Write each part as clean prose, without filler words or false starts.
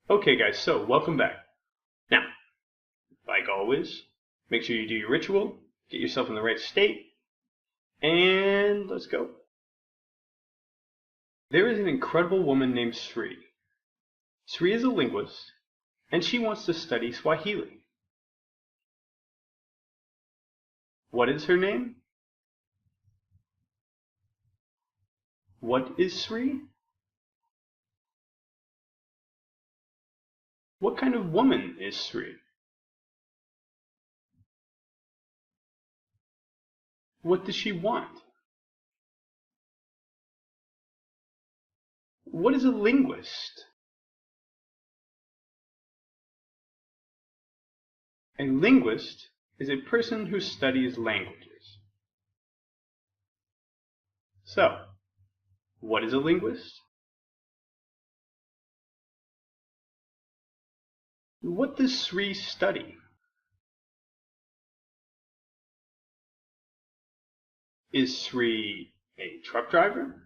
Okay guys, so welcome back. Now, like always, make sure you do your ritual, get yourself in the right state, and let's go. There is an incredible woman named Sri. Sri is a linguist, and she wants to study Swahili. What is her name? What is Sri? What kind of woman is Sri? What does she want? What is a linguist? A linguist is a person who studies languages. So, what is a linguist? What does Sri study? Is Sri a truck driver?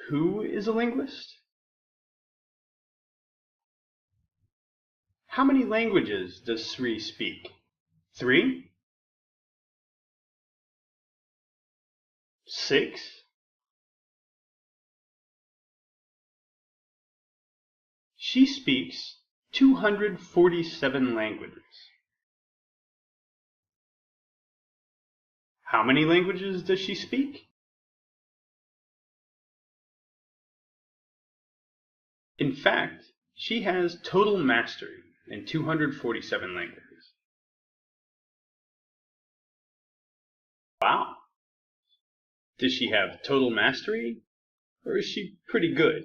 Who is a linguist? How many languages does Sri speak? 3? 6? She speaks 247 languages. How many languages does she speak? In fact, she has total mastery in 247 languages. Wow! Does she have total mastery, or is she pretty good?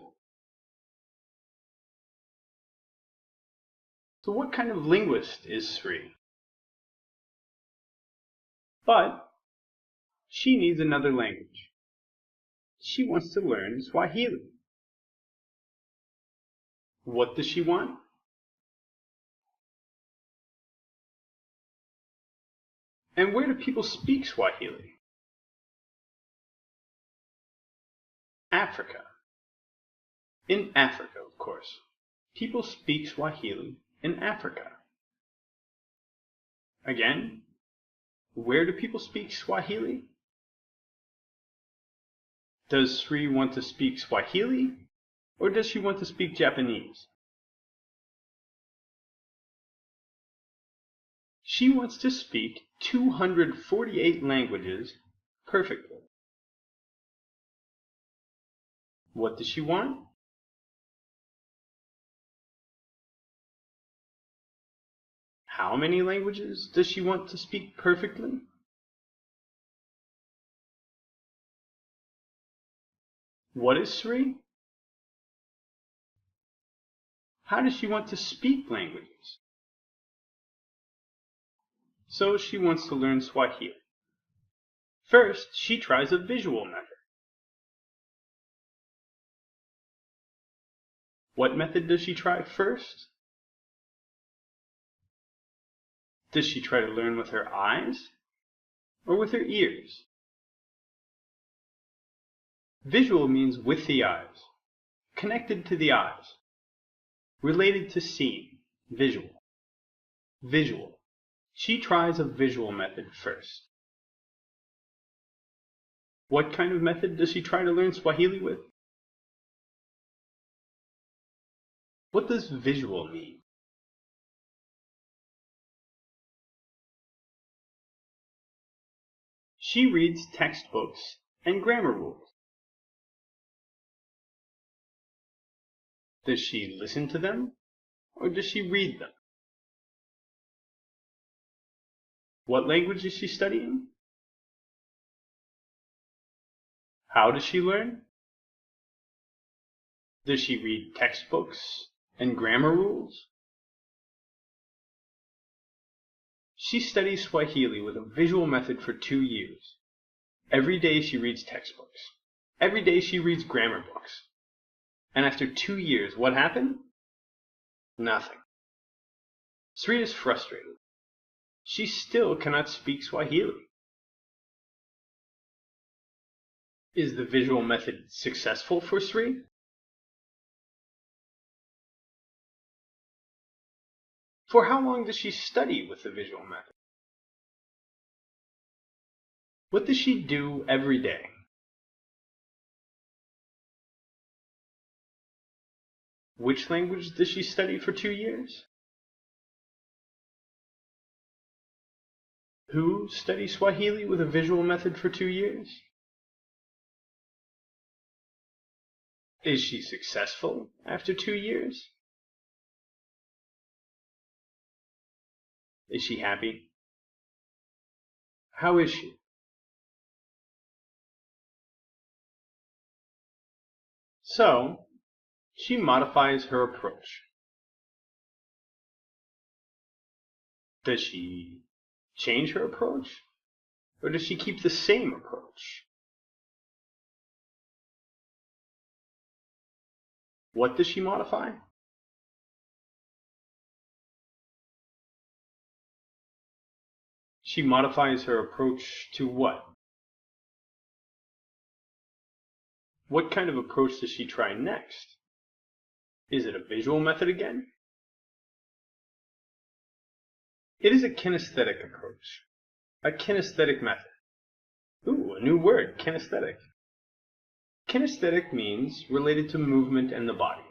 So what kind of linguist is Sri? But she needs another language. She wants to learn Swahili. What does she want? And where do people speak Swahili? Africa. In Africa, of course. People speak Swahili in Africa. Again, where do people speak Swahili? Does Sri want to speak Swahili, or does she want to speak Japanese? She wants to speak 248 languages perfectly. What does she want? How many languages does she want to speak perfectly? What is Sri? How does she want to speak languages? So she wants to learn Swahili. First, she tries a visual method. What method does she try first? Does she try to learn with her eyes or with her ears? Visual means with the eyes, connected to the eyes, related to seeing, visual. Visual. She tries a visual method first. What kind of method does she try to learn Swahili with? What does visual mean? She reads textbooks and grammar rules. Does she listen to them, or does she read them? What language is she studying? How does she learn? Does she read textbooks and grammar rules? She studies Swahili with a visual method for 2 years. Every day she reads textbooks. Every day she reads grammar books. And after 2 years, what happened? Nothing. Sri is frustrated. She still cannot speak Swahili. Is the visual method successful for Sri? For how long does she study with the visual method? What does she do every day? Which language does she study for 2 years? Who studies Swahili with a visual method for 2 years? Is she successful after 2 years? Is she happy? How is she? So, she modifies her approach. Does she change her approach? Or does she keep the same approach? What does she modify? She modifies her approach to what? What kind of approach does she try next? Is it a visual method again? It is a kinesthetic approach. A kinesthetic method. Ooh, a new word, kinesthetic. Kinesthetic means related to movement and the body.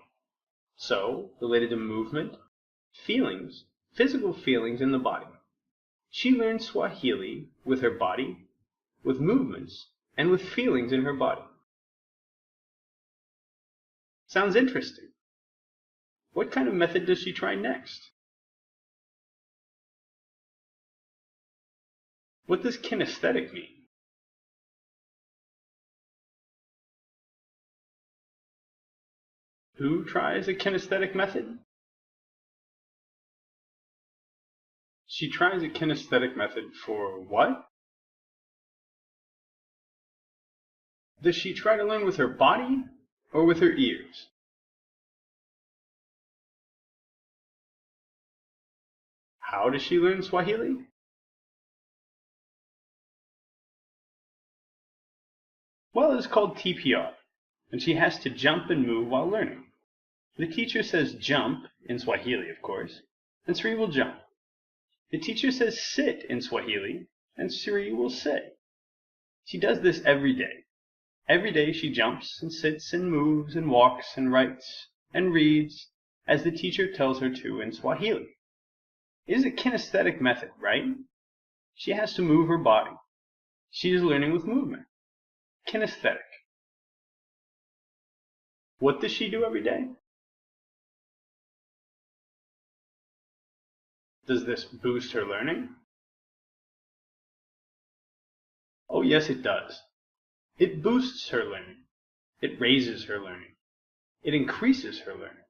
So, related to movement, feelings, physical feelings in the body. She learned Swahili with her body, with movements, and with feelings in her body. Sounds interesting. What kind of method does she try next? What does kinesthetic mean? Who tries a kinesthetic method? She tries a kinesthetic method for what? Does she try to learn with her body or with her ears? How does she learn Swahili? Well, it is called TPR, and she has to jump and move while learning. The teacher says jump, in Swahili of course, and Sri will jump. The teacher says sit in Swahili, and Sri will sit. She does this every day. Every day she jumps and sits and moves and walks and writes and reads as the teacher tells her to in Swahili. It is a kinesthetic method, right? She has to move her body. She is learning with movement. Kinesthetic. What does she do every day? Does this boost her learning? Oh yes, it does. It boosts her learning. It raises her learning. It increases her learning.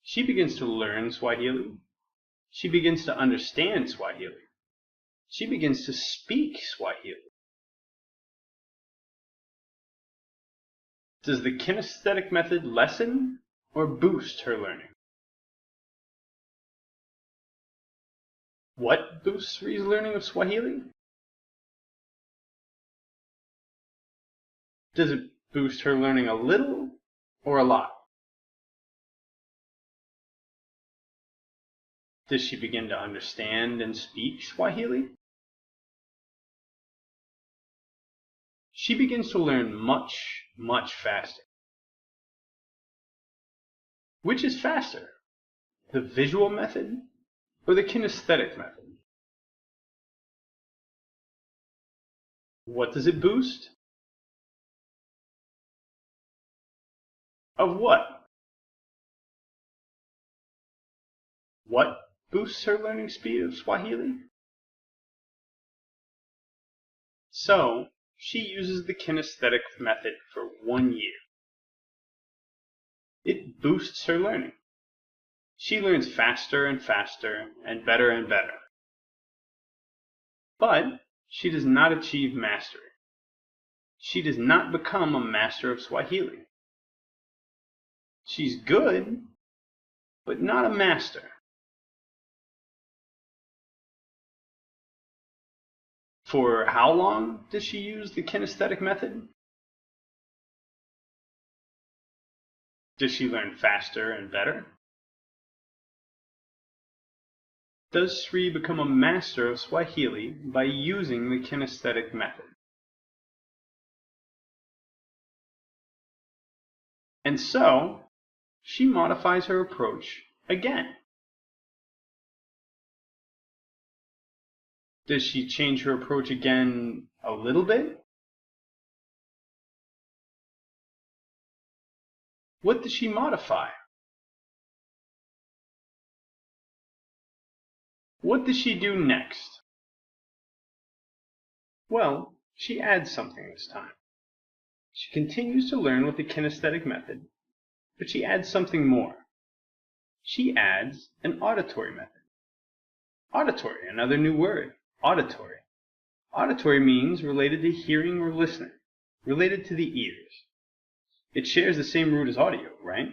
She begins to learn Swahili. She begins to understand Swahili. She begins to speak Swahili. Does the kinesthetic method lessen or boost her learning? What boosts Sri's learning of Swahili? Does it boost her learning a little or a lot? Does she begin to understand and speak Swahili? She begins to learn much, much faster. Which is faster, the visual method or the kinesthetic method? What does it boost? Of what? What boosts her learning speed of Swahili? So, she uses the kinesthetic method for 1 year. It boosts her learning. She learns faster and faster and better. But she does not achieve mastery. She does not become a master of Swahili. She's good, but not a master. For how long does she use the kinesthetic method? Does she learn faster and better? Does Sri become a master of Swahili by using the kinesthetic method? And so, she modifies her approach again. Does she change her approach again a little bit? What does she modify? What does she do next? Well, she adds something this time. She continues to learn with the kinesthetic method, but she adds something more. She adds an auditory method. Auditory, another new word, auditory. Auditory means related to hearing or listening, related to the ears. It shares the same root as audio, right?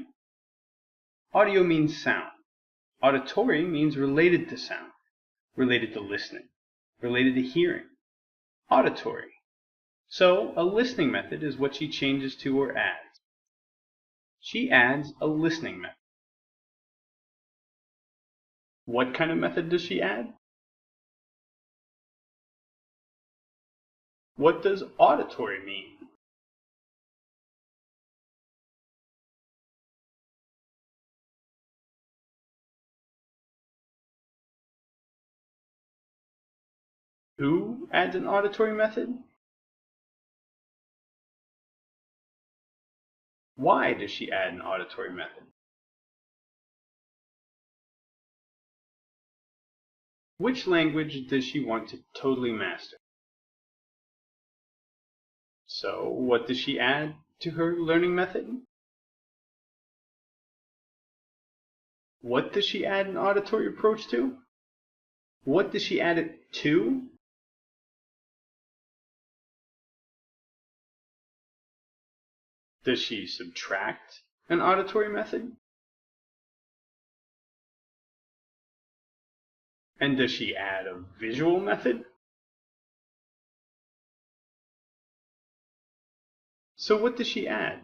Audio means sound. Auditory means related to sound, related to listening, related to hearing. Auditory. So, a listening method is what she changes to or adds. She adds a listening method. What kind of method does she add? What does auditory mean? Who adds an auditory method? Why does she add an auditory method? Which language does she want to totally master? So, what does she add to her learning method? What does she add an auditory approach to? What does she add it to? Does she subtract an auditory method? And does she add a visual method? So what does she add?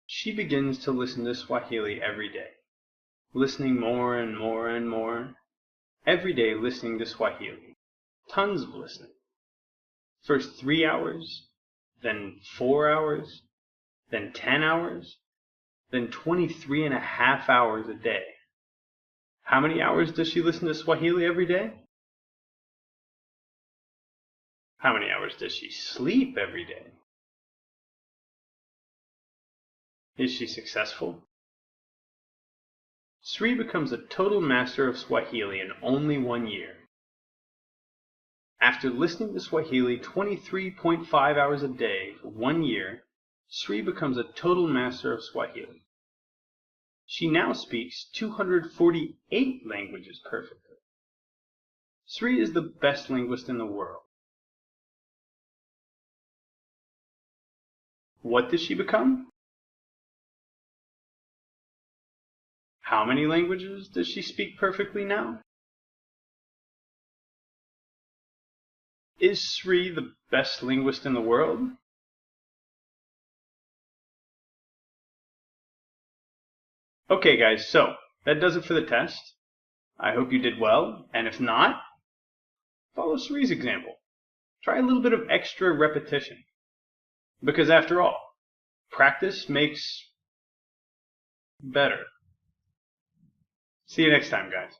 She begins to listen to Swahili every day, listening more and more and more. Every day listening to Swahili. Tons of listening. First 3 hours, then 4 hours, then 10 hours, then 23.5 hours a day. How many hours does she listen to Swahili every day? How many hours does she sleep every day? Is she successful? Sri becomes a total master of Swahili in only 1 year. After listening to Swahili 23.5 hours a day for 1 year, Sri becomes a total master of Swahili. She now speaks 248 languages perfectly. Sri is the best linguist in the world. What does she become? How many languages does she speak perfectly now? Is Sri the best linguist in the world? Okay guys, so that does it for the test. I hope you did well, and if not, follow Sri's example. Try a little bit of extra repetition. Because after all, practice makes better. See you next time, guys.